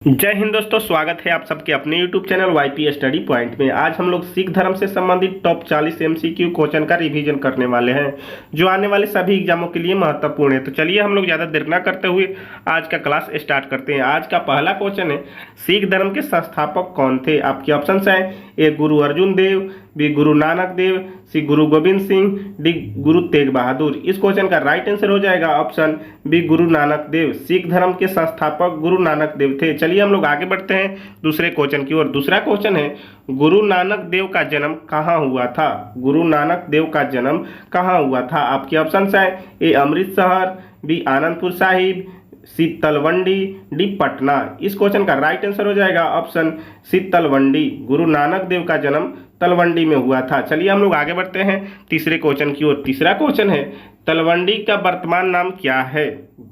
जय हिंद दोस्तों, स्वागत है आप सबके अपने YouTube channel YP study point में। आज हम लोग सिख धर्म से संबंधित टॉप 40 MCQ क्वेश्चन का रिवीजन करने वाले हैं जो आने वाले सभी एग्जामों के लिए महत्वपूर्ण है। तो चलिए हम लोग ज़्यादा देर ना करते हुए आज का क्लास स्टार्ट करते हैं। आज का पहला क्वेश्चन है, सिख धर्म के संस्थापक कौन थे? आपके ऑप्शन हैं ए गुरु अर्जुन देव, बी गुरु नानक देव, सी गुरु गोविंद सिंह, डी गुरु तेग बहादुर। इस क्वेश्चन का राइट आंसर हो जाएगा ऑप्शन बी गुरु नानक देव। सिख धर्म के संस्थापक गुरु नानक देव थे। चलिए हम लोग आगे बढ़ते हैं दूसरे क्वेश्चन की ओर। दूसरा क्वेश्चन है, गुरु नानक देव का जन्म कहाँ हुआ था? गुरु नानक देव का जन्म कहाँ हुआ था? आपके ऑप्शन हैं ए अमृतसर, बी आनंदपुर साहिब, सी तलवंडी, डी पटना। इस क्वेश्चन का राइट आंसर हो जाएगा ऑप्शन सी तलवंडी। गुरु नानक देव का जन्म तलवंडी में हुआ था। चलिए हम लोग आगे बढ़ते हैं तीसरे क्वेश्चन की ओर। तीसरा क्वेश्चन है, तलवंडी का वर्तमान नाम क्या है?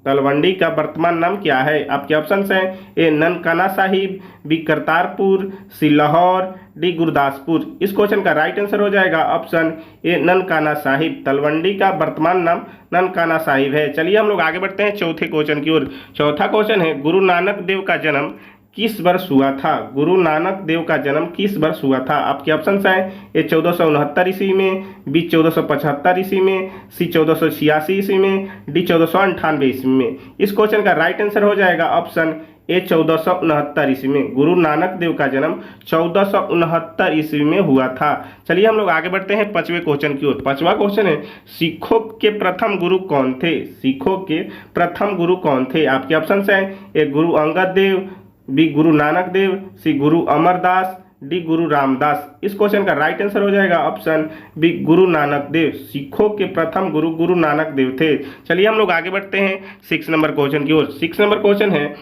तलवंडी का वर्तमान नाम क्या है? आपके ऑप्शन हैं ए ननकाना साहिब, बी करतारपुर, सी लाहौर, डी गुरदासपुर। इस क्वेश्चन का राइट आंसर हो जाएगा ऑप्शन ए ननकाना साहिब। तलवंडी का वर्तमान नाम ननकाना साहिब है। चलिए हम लोग आगे बढ़ते हैं चौथे क्वेश्चन की ओर। चौथा क्वेश्चन है, गुरु नानक देव का जन्म किस वर्ष हुआ था? गुरु नानक देव का जन्म किस वर्ष हुआ था? आपके ऑप्शन हैं ए 1469 ईस्वी में, बी 1475 ईस्वी में, सी 1486 ईस्वी में, डी 1498 ईस्वी में। इस क्वेश्चन का राइट आंसर हो जाएगा ऑप्शन ए 1469 ईस्वी में। गुरु नानक देव का जन्म 1469 ईस्वी में हुआ था। चलिए हम लोग आगे बढ़ते हैं पांचवें क्वेश्चन की ओर। पांचवा क्वेश्चन है, सिखों के प्रथम गुरु कौन थे? सिखों के प्रथम गुरु कौन थे? आपके ऑप्शन हैं ए गुरु अंगद देव, बी गुरु नानक देव, सी गुरु अमरदास, डी गुरु रामदास। इस क्वेश्चन का राइट आंसर हो जाएगा ऑप्शन बी गुरु नानक देव। सिखों के प्रथम गुरु गुरु नानक देव थे। चलिए हम लोग आगे बढ़ते हैं 6 नंबर क्वेश्चन की ओर। 6 नंबर क्वेश्चन है,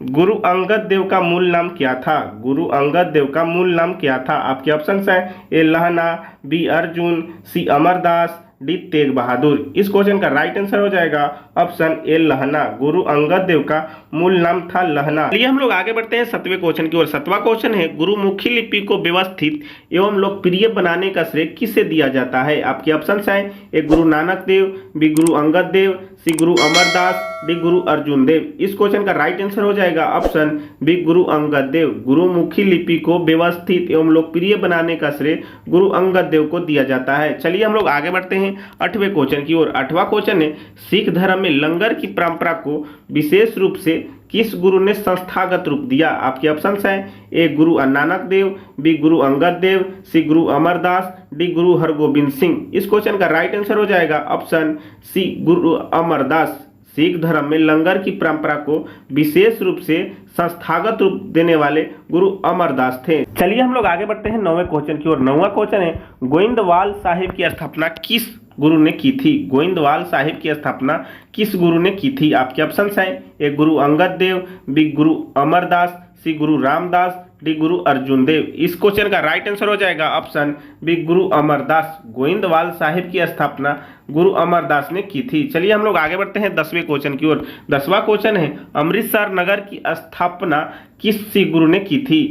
गुरु अंगद देव का मूल नाम क्या था? गुरु अंगद देव का मूल नाम क्या था? आपके ऑप्शन हैं ए लहना, बी अर्जुन, सी अमरदास, डी तेग बहादुर। इस क्वेश्चन का राइट आंसर हो जाएगा ऑप्शन ए लहना। गुरु अंगद देव का मूल नाम था लहना। चलिए हम लोग आगे बढ़ते हैं 7वें क्वेश्चन की ओर। 7वां क्वेश्चन है, गुरुमुखी लिपि को व्यवस्थित एवं लोकप्रिय बनाने का श्रेय किसे दिया जाता है? आपके ऑप्शन हैं ए गुरु नानक देव, बी गुरु अंगद देव, सी गुरु अमरदास, डी गुरु अर्जुन देव। इस क्वेश्चन का राइट आंसर हो जाएगा ऑप्शन बी गुरु अंगद देव। गुरुमुखी लिपि को व्यवस्थित एवं लोकप्रिय बनाने का श्रेय गुरु अंगद देव को दिया जाता है। चलिए हम लोग आगे बढ़ते हैं 8वें क्वेश्चन की ओर। 8वां क्वेश्चन है, सिख धर्म में लंगर की परंपरा को विशेष रूप से किस गुरु ने संस्थागत रूप दिया? आपके ऑप्शन हैं ए गुरु नानक देव, बी गुरु अंगद देव, सी गुरु अमरदास, डी गुरु हरगोबिंद सिंह। इस क्वेश्चन का राइट आंसर हो जाएगा ऑप्शन सी गुरु अमरदास। सिख धर्म में लंगर की परंपरा को विशेष रूप से संस्थागत रूप देने वाले गुरु अमरदास थे। चलिए हम लोग आगे बढ़ते हैं 9वें क्वेश्चन की ओर। 9वां क्वेश्चन है, गोइंदवाल साहिब की स्थापना किस गुरु ने की थी? गोइंदवाल साहिब की स्थापना किस गुरु ने की थी? आपके ऑप्शन हैं ए गुरु अंगद देव, बी गुरु अमरदास, सी गुरु रामदास, डी गुरु अर्जुन देव। इस क्वेश्चन का राइट आंसर हो जाएगा ऑप्शन बी गुरु अमरदास। गोइंदवाल साहिब की स्थापना गुरु अमरदास ने की थी। चलिए हम लोग आगे बढ़ते हैं 10वें क्वेश्चन की ओर। 10वां क्वेश्चन है, अमृतसर नगर की स्थापना किस सिख गुरु ने की थी?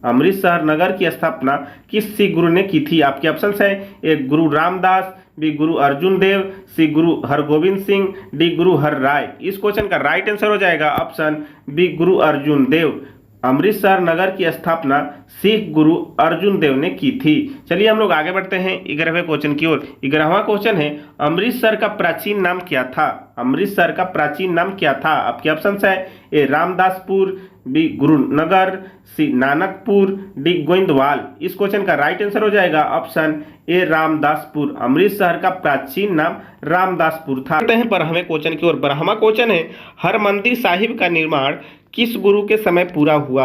अमृतसर नगर की स्थापना किस सिख गुरु ने की थी? आपके ऑप्शन हैं ए गुरु रामदास, बी गुरु अर्जुन देव, सी गुरु हरगोबिंद सिंह, डी गुरु हर राय। इस क्वेश्चन का राइट आंसर हो जाएगा ऑप्शन बी गुरु अर्जुन देव। अमृतसर नगर की स्थापना सिख गुरु अर्जुन देव ने की थी। चलिए हम लोग आगे बढ़ते हैं 11वें क्वेश्चन की ओर। 11वां क्वेश्चन है, अमृतसर का प्राचीन नाम क्या था? अमृतसर का प्राचीन नाम क्या था? आपके ऑप्शन हैं ए रामदासपुर, बी गुरुनगर, सी नानकपुर, डी गोइंदवाल। इस क्वेश्चन का राइट आंसर हो जाएगा ऑप्शन ए रामदासपुर। अमृतसर का प्राचीन नाम रामदासपुर था। 12वें क्वेश्चन की ओर। 12वां क्वेश्चन है, हरमंदिर साहिब का निर्माण किस गुरु के समय पूरा हुआ?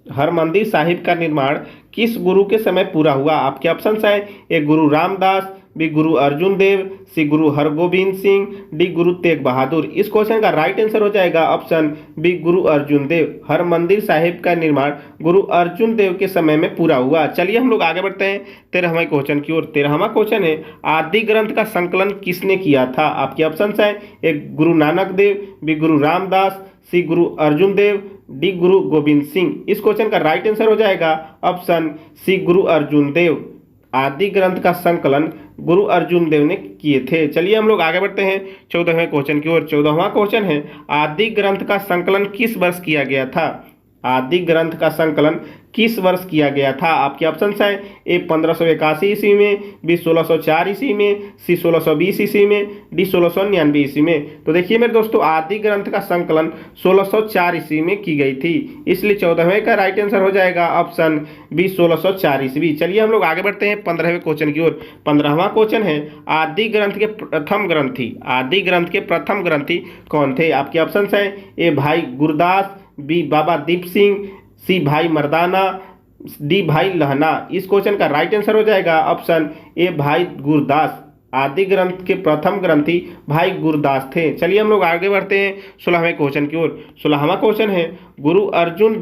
हरमंदिर साहिब का निर्माण किस गुरु के समय पूरा हुआ? आपके ऑप्शन हैं ए गुरु रामदास, बी गुरु अर्जुन देव, सी गुरु हरगोबिंद सिंह, डी गुरु तेग बहादुर। इस क्वेश्चन का राइट आंसर हो जाएगा ऑप्शन बी गुरु अर्जुन देव। हरमंदिर साहिब का निर्माण गुरु अर्जुन देव के समय में पूरा हुआ। चलिए हम लोग आगे बढ़ते हैं 13वें क्वेश्चन की ओर। 13वां क्वेश्चन है, आदि ग्रंथ का संकलन किसने किया था? आपके ऑप्शन हैं ए गुरु नानक देव, बी गुरु रामदास, सी गुरु अर्जुन देव, डी गुरु गोविंद सिंह। इस क्वेश्चन का राइट आंसर हो जाएगा ऑप्शन सी गुरु अर्जुन देव। आदि ग्रंथ का संकलन गुरु अर्जुन देव ने किए थे। चलिए हम लोग आगे बढ़ते हैं 14वें क्वेश्चन की ओर। 14वां क्वेश्चन है, आदि ग्रंथ का संकलन किस वर्ष किया गया था? आदि ग्रंथ का संकलन किस वर्ष किया गया था? आपके ऑप्शन है ए 1581 ईस्वी में, बी 1604 ईस्वी में, सी 1620 ईस्वी में, डी 1699 ईस्वी में। तो देखिए मेरे दोस्तों, आदि ग्रंथ का संकलन 1604 ईस्वी में की गई थी, इसलिए 14वें का राइट आंसर हो जाएगा ऑप्शन बी 1604 ईस्वी। चलिए हम लोग आगे बढ़ते हैं 15वें क्वेश्चन की ओर। 15वां क्वेश्चन है, आदि ग्रंथ के प्रथम ग्रंथी, आदि ग्रंथ के प्रथम ग्रंथी कौन थे? आपके ऑप्शन है ए भाई गुरदास, बी बाबा दीप सिंह, सी भाई मर्दाना, डी भाई लहना। इस क्वेश्चन का राइट आंसर हो जाएगा ऑप्शन ए भाई गुरदास। आदि ग्रंथ के प्रथम ग्रंथी भाई गुरदास थे। चलिए हम लोग आगे बढ़ते हैं 16वें क्वेश्चन की ओर। 16वां क्वेश्चन है, गुरु अर्जुन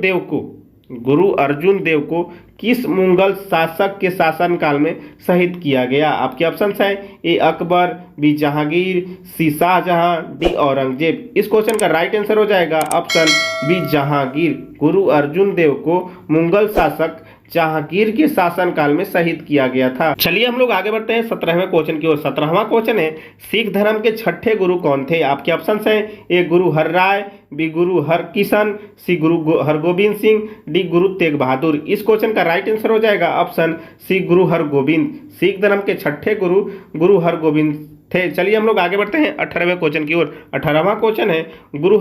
देव को किस मुगल शासक के शासनकाल में शहीद किया गया? आपके ऑप्शन है ए अकबर, बी जहांगीर, सी शाहजहां, डी औरंगजेब। इस क्वेश्चन का राइट आंसर हो जाएगा ऑप्शन बी जहांगीर। गुरु अर्जुन देव को मुगल शासक जहांगीर के शासनकाल में शहीद किया गया था। चलिए हम लोग आगे बढ़ते हैं 17वें क्वेश्चन की ओर। 17वां क्वेश्चन है, सिख धर्म के छठे गुरु कौन थे? आपके ऑप्शन है ए गुरु हरराय, बी गुरु हरकिशन, सी गुरु हरगोविंद सिंह, डी गुरु तेग बहादुर। इस क्वेश्चन का राइट आंसर हो जाएगा ऑप्शन सी गुरु हरगोविंद। सिख धर्म के छठे गुरु गुरु हरगोविंद थे। चलिए हम लोग आगे बढ़ते हैं 18वें क्वेश्चन की ओर। 18वां क्वेश्चन है, गुरु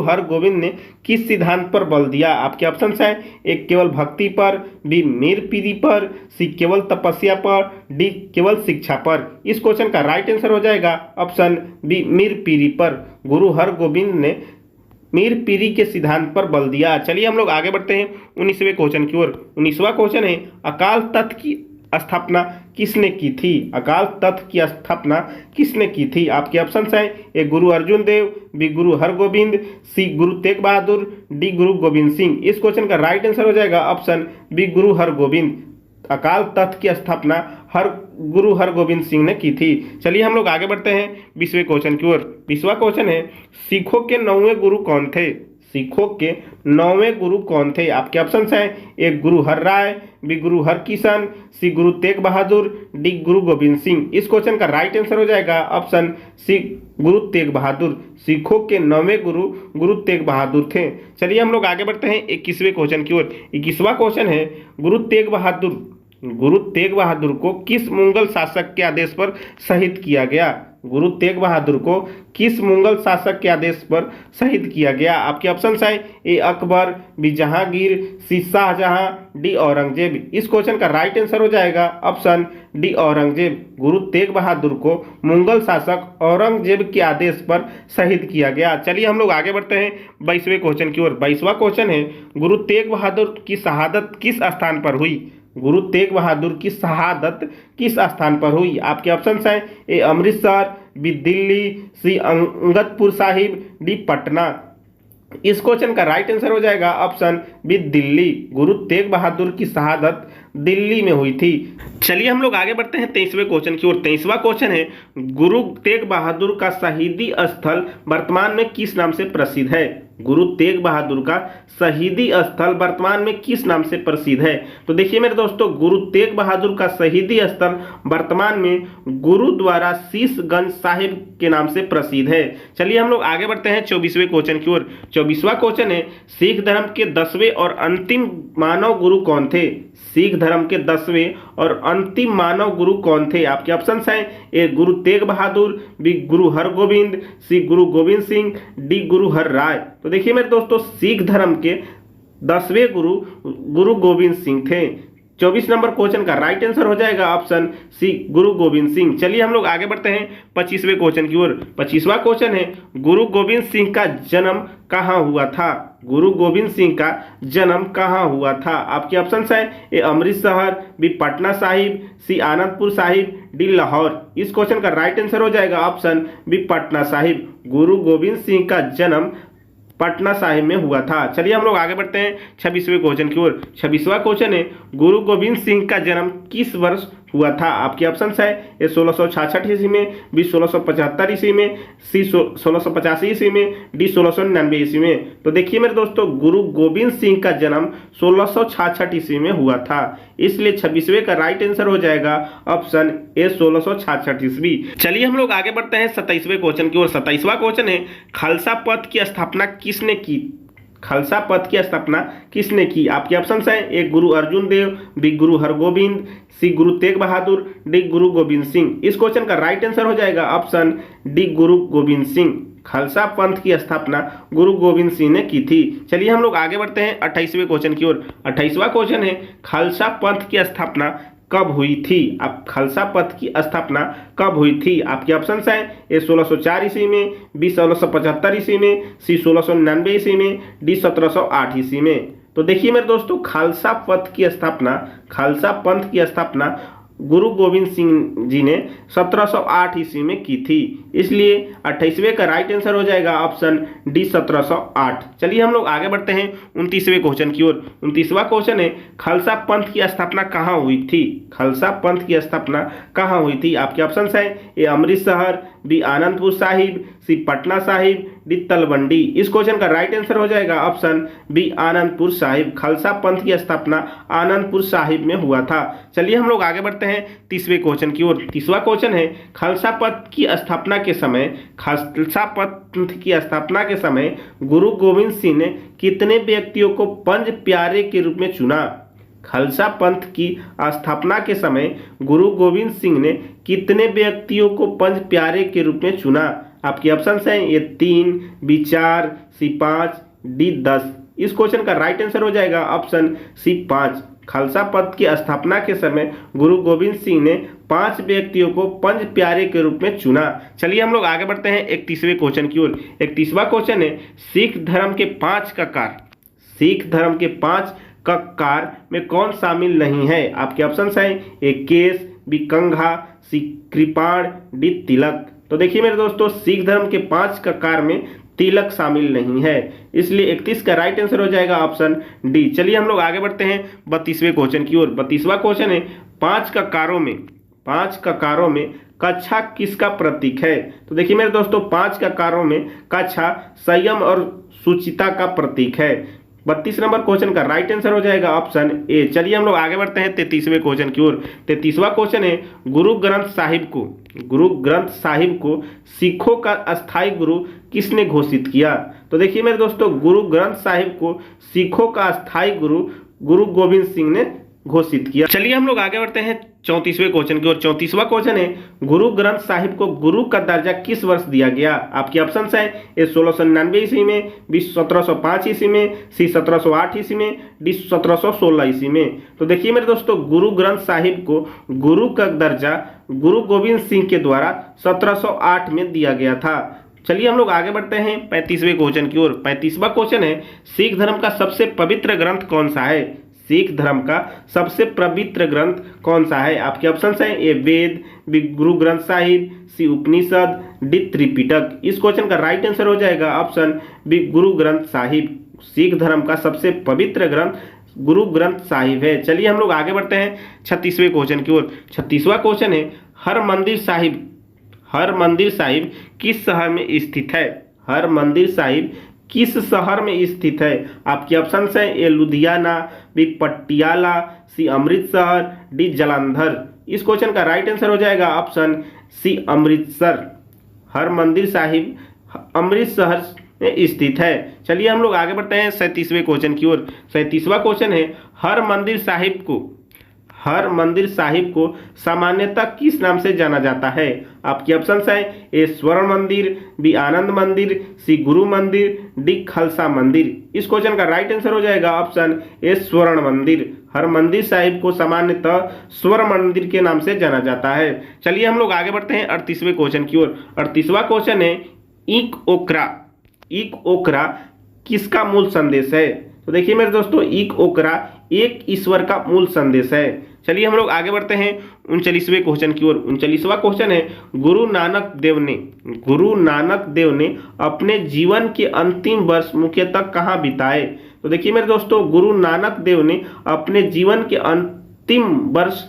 हरगोविंद ने किस सिद्धांत पर बल दिया? आपके ऑप्शन है एक केवल भक्ति पर, बी मीर पीरी पर, सी केवल तपस्या पर, डी केवल शिक्षा पर। इस क्वेश्चन का राइट आंसर हो जाएगा ऑप्शन बी मीर पीरी पर। गुरु हरगोविंद ने मीर पीरी के सिद्धांत पर बल दिया। चलिए हम लोग आगे बढ़ते हैं 19वें क्वेश्चन की ओर। 19वां क्वेश्चन है, अकाल तख्त की स्थापना किसने की थी? अकाल तख्त की स्थापना किसने की थी? आपके ऑप्शन है ए गुरु अर्जुन देव, बी गुरु हरगोविंद, सी गुरु तेग बहादुर, डी गुरु गोविंद सिंह। इस क्वेश्चन का राइट आंसर हो जाएगा ऑप्शन बी गुरु हरगोविंद। अकाल तख्त की स्थापना गुरु हरगोविंद सिंह ने की थी। चलिए हम लोग आगे बढ़ते हैं 20वें क्वेश्चन की ओर। 20वां क्वेश्चन है, सिखों के 9वें गुरु कौन थे? सिखों के 9वें गुरु कौन थे? आपके ऑप्शन हैं एक गुरु हरराय, बी गुरु हरकिशन, सी गुरु तेग बहादुर, डी गुरु गोविंद सिंह। इस क्वेश्चन का राइट आंसर हो जाएगा ऑप्शन सी गुरु तेग बहादुर। सिखों के 9वें गुरु गुरु तेग बहादुर थे। चलिए हम लोग आगे बढ़ते हैं 21वें क्वेश्चन की ओर। 21वां क्वेश्चन है, गुरु तेग बहादुर को किस मुगल शासक के आदेश पर शहीद किया गया? गुरु तेग बहादुर को किस मुगल शासक के आदेश पर शहीद किया गया? आपके ऑप्शन है ए अकबर, बी जहांगीर, सी शाहजहां, डी औरंगजेब। इस क्वेश्चन का राइट आंसर हो जाएगा ऑप्शन डी औरंगजेब। गुरु तेग बहादुर को मुगल शासक औरंगजेब के आदेश पर शहीद किया गया। चलिए हम लोग आगे बढ़ते हैं 22वें क्वेश्चन की ओर। 22वां क्वेश्चन है, गुरु तेग बहादुर की शहादत किस स्थान पर हुई? गुरु तेग बहादुर की शहादत किस स्थान पर हुई? आपके ऑप्शन हैं ए अमृतसर, बी दिल्ली, सी अंगदपुर साहिब, डी पटना। इस क्वेश्चन का राइट आंसर हो जाएगा ऑप्शन बी दिल्ली। गुरु तेग बहादुर की शहादत दिल्ली में हुई थी। चलिए हम लोग आगे बढ़ते हैं 23वें क्वेश्चन की ओर। 23वां क्वेश्चन है, गुरु तेग बहादुर का शहीदी स्थल वर्तमान में किस नाम से प्रसिद्ध है? गुरु तेग बहादुर का शहीदी स्थल वर्तमान में किस नाम से प्रसिद्ध है? तो देखिए मेरे दोस्तों, गुरु तेग बहादुर का शहीदी स्थल वर्तमान में गुरुद्वारा शीशगंज साहिब के नाम से प्रसिद्ध है। चलिए हम लोग आगे बढ़ते हैं 24वें क्वेश्चन की ओर। 24वां क्वेश्चन है, सिख धर्म के 10वें और अंतिम मानव गुरु कौन थे? सिख धर्म के 10वें और अंतिम मानव गुरु कौन थे? आपके ऑप्शन हैं ए गुरु तेग बहादुर, बी गुरु हरगोविंद, सी गुरु गोविंद सिंह, डी गुरु हरराय। तो देखिए मेरे दोस्तों, सिख धर्म के 10वें गुरु गुरु गोविंद सिंह थे। 24 नंबर क्वेश्चन का राइट आंसर हो जाएगा ऑप्शन सी गुरु गोविंद सिंह। चलिए हम लोग आगे बढ़ते हैं 25वें क्वेश्चन की ओर। 25वां क्वेश्चन है, गुरु गोविंद सिंह का जन्म कहाँ हुआ था? गुरु गोविंद सिंह का जन्म कहाँ हुआ था? आपके ऑप्शन है ए अमृतसर, बी पटना साहिब, सी आनंदपुर साहिब, डी लाहौर। इस क्वेश्चन का राइट आंसर हो जाएगा ऑप्शन बी पटना साहिब। गुरु गोविंद सिंह का जन्म पटना साहिब में हुआ था। चलिए हम लोग आगे बढ़ते हैं 26वें क्वेश्चन की ओर। 26वां क्वेश्चन है, गुरु गोविंद सिंह का जन्म किस वर्ष हुआ था? आपके ऑप्शन है ए 1666 ईस्वी में, बी 1675 ईस्वी में, सी 1685 ईस्वी में, डी 1699 ईस्वी में। तो देखिए मेरे दोस्तों, गुरु गोविंद सिंह का जन्म 1666 ईस्वी में हुआ था, इसलिए 26वें का राइट आंसर हो जाएगा ऑप्शन ए 1666 ईस्वी। चलिए हम लोग आगे बढ़ते हैं 27वें क्वेश्चन की ओर। 27वां क्वेश्चन है, खालसा पंथ की स्थापना किसने की? खालसा पंथ की स्थापना किसने की? आपके ऑप्शन है ए गुरु अर्जुन देव, बी गुरु हरगोविंद, सी गुरु तेग बहादुर, डी गुरु गोविंद सिंह। इस क्वेश्चन का राइट आंसर हो जाएगा ऑप्शन डी गुरु गोविंद सिंह। खालसा पंथ की स्थापना गुरु गोविंद सिंह ने की थी। चलिए हम लोग आगे बढ़ते हैं 28वें क्वेश्चन की ओर। 28वां क्वेश्चन है खालसा पंथ की स्थापना कब हुई थी? अब खालसा पंथ की स्थापना कब हुई थी? आपके ऑप्शन हैं ए 1604 ईस्वी में, बी 1675 ईस्वी में, सी 1699 ईस्वी में, डी 1708 ईस्वी में। तो देखिए मेरे दोस्तों, खालसा पंथ की स्थापना गुरु गोविंद सिंह जी ने 1708 ईस्वी में की थी। इसलिए 28वें का राइट आंसर हो जाएगा ऑप्शन डी 1708। चलिए हम लोग आगे बढ़ते हैं 29वें क्वेश्चन की ओर। 29वां क्वेश्चन है खालसा पंथ की स्थापना कहाँ हुई थी? खालसा पंथ की स्थापना कहाँ हुई थी? आपके ऑप्शन है ए अमृतसर, बी आनंदपुर साहिब, सी पटना साहिब, डी तलवंडी। इस क्वेश्चन का राइट आंसर हो जाएगा ऑप्शन बी आनंदपुर साहिब। खालसा पंथ की स्थापना आनंदपुर साहिब में हुआ था। चलिए हम लोग आगे बढ़ते हैं 30वें क्वेश्चन की ओर। 30वां क्वेश्चन है खालसा पंथ की स्थापना के समय गुरु गोविंद सिंह ने कितने व्यक्तियों को पंज प्यारे के रूप में चुना? खालसा पंथ की स्थापना के समय गुरु गोविंद सिंह ने कितने व्यक्तियों को पंज प्यारे के रूप में चुना? आपके ऑप्शन हैं ये 3, बी 4, सी 5, डी 10। इस क्वेश्चन का राइट आंसर हो जाएगा ऑप्शन सी 5। खालसा पंथ की स्थापना के समय गुरु गोविंद सिंह ने 5 व्यक्तियों को पंज प्यारे के रूप में चुना। चलिए हम लोग आगे बढ़ते हैं 31वें क्वेश्चन की ओर। 31वां क्वेश्चन है सिख धर्म के 5 ककार में कौन शामिल नहीं है? आपके ऑप्शन हैं ए केस, बी कंघा, सी कृपाण, डी तिलक। तो देखिए मेरे दोस्तों, सिख धर्म के 5 ककार में तिलक शामिल नहीं है। इसलिए 31 का राइट आंसर हो जाएगा ऑप्शन डी। चलिए हम लोग आगे बढ़ते हैं 32वें क्वेश्चन की ओर। 32वां क्वेश्चन है 5 ककारों में कच्छा किसका प्रतीक है? तो देखिए मेरे दोस्तों, 5 ककारों में कच्छा संयम और सुचिता का प्रतीक है। 32 नंबर क्वेश्चन का राइट आंसर हो जाएगा ऑप्शन ए। चलिए हम लोग आगे बढ़ते हैं 33वें क्वेश्चन की ओर। 33वां क्वेश्चन है गुरु ग्रंथ साहिब को सिखों का अस्थाई गुरु किसने घोषित किया? तो देखिए मेरे दोस्तों, गुरु ग्रंथ साहिब को सिखों का अस्थाई गुरु गुरु गोविंद सिंह ने घोषित किया। चलिए हम लोग आगे बढ़ते हैं 34वें क्वेश्चन की ओर। 34वां क्वेश्चन है गुरु ग्रंथ साहिब को गुरु का दर्जा किस वर्ष दिया गया? आपके ऑप्शन हैं ए 1699 ईस्वी में, बी 1705 ईस्वी में, सी 1708 ईस्वी में, डी 1716 ईस्वी में। तो देखिए मेरे दोस्तों, गुरु ग्रंथ साहिब को गुरु का दर्जा गुरु गोविंद सिंह के द्वारा 1708 में दिया गया था। चलिए हम लोग आगे बढ़ते हैं 35वें क्वेश्चन की ओर। 35वां क्वेश्चन है सिख धर्म का सबसे पवित्र ग्रंथ कौन सा है? सिख धर्म का सबसे पवित्र ग्रंथ कौन सा है? आपके ऑप्शन हैं ए वेद, बी गुरु ग्रंथ साहिब, सी उपनिषद, डी त्रिपिटक। इस क्वेश्चन का राइट आंसर हो जाएगा ऑप्शन बी गुरु ग्रंथ साहिब। सिख धर्म का सबसे पवित्र ग्रंथ गुरु ग्रंथ साहिब है। चलिए हम लोग आगे बढ़ते हैं 36वें क्वेश्चन की ओर। 36वां क्वेश्चन है हरमंदिर साहिब किस शहर में स्थित है? हरमंदिर साहिब किस शहर में स्थित है? आपके ऑप्शन हैं ए लुधियाना, बी पटियाला, सी अमृतसर, डी जालंधर। इस क्वेश्चन का राइट आंसर हो जाएगा ऑप्शन सी अमृतसर। हरमंदिर साहिब अमृतसर में स्थित है। चलिए हम लोग आगे बढ़ते हैं 37वें क्वेश्चन की ओर। 37वां क्वेश्चन है हरमंदिर साहिब को सामान्यतः किस नाम से जाना जाता है? आपके ऑप्शन हैं ए स्वर्ण मंदिर, बी आनंद मंदिर, सी गुरु मंदिर, डी खालसा मंदिर। इस क्वेश्चन का राइट आंसर हो जाएगा ऑप्शन ए स्वर्ण मंदिर। हरमंदिर साहिब को सामान्यतः स्वर्ण मंदिर के नाम से जाना जाता है। चलिए हम लोग आगे बढ़ते हैं 38वें क्वेश्चन की ओर। 38वां क्वेश्चन है ईक ओकरा किसका मूल संदेश है? तो देखिए मेरे दोस्तों, ईक ओकरा एक ईश्वर का मूल संदेश है। चलिए हम लोग आगे बढ़ते हैं 39वें क्वेश्चन की ओर। 39वां क्वेश्चन है गुरु नानक देव ने अपने जीवन के अंतिम वर्ष मुख्यतः कहाँ बिताए? तो देखिए मेरे दोस्तों, गुरु नानक देव ने अपने जीवन के अंतिम वर्ष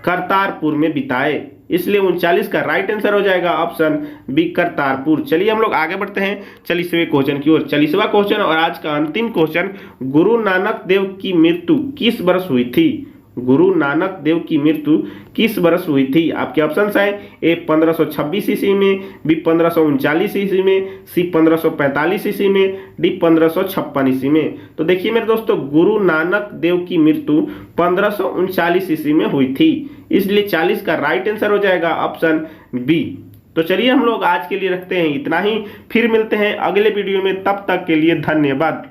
करतारपुर में बिताए। इसलिए 39 का राइट आंसर हो जाएगा ऑप्शन बी करतारपुर। चलिए हम लोग आगे बढ़ते हैं 40वें क्वेश्चन की ओर। 40वां क्वेश्चन और आज का अंतिम क्वेश्चन, गुरु नानक देव की मृत्यु किस वर्ष हुई थी? गुरु नानक देव की मृत्यु किस वर्ष हुई थी? आपके ऑप्शंस हैं ए 1526 ईस्वी में, बी 1539 ईस्वी में, सी 1545 ईस्वी में, डी 1556 ईस्वी में। तो देखिए मेरे दोस्तों, गुरु नानक देव की मृत्यु 1539 ईस्वी में हुई थी, इसलिए 40 का राइट आंसर हो जाएगा ऑप्शन बी। तो चलिए हम लोग आज के लिए रखते हैं इतना ही, फिर मिलते हैं अगले वीडियो में, तब तक के लिए धन्यवाद।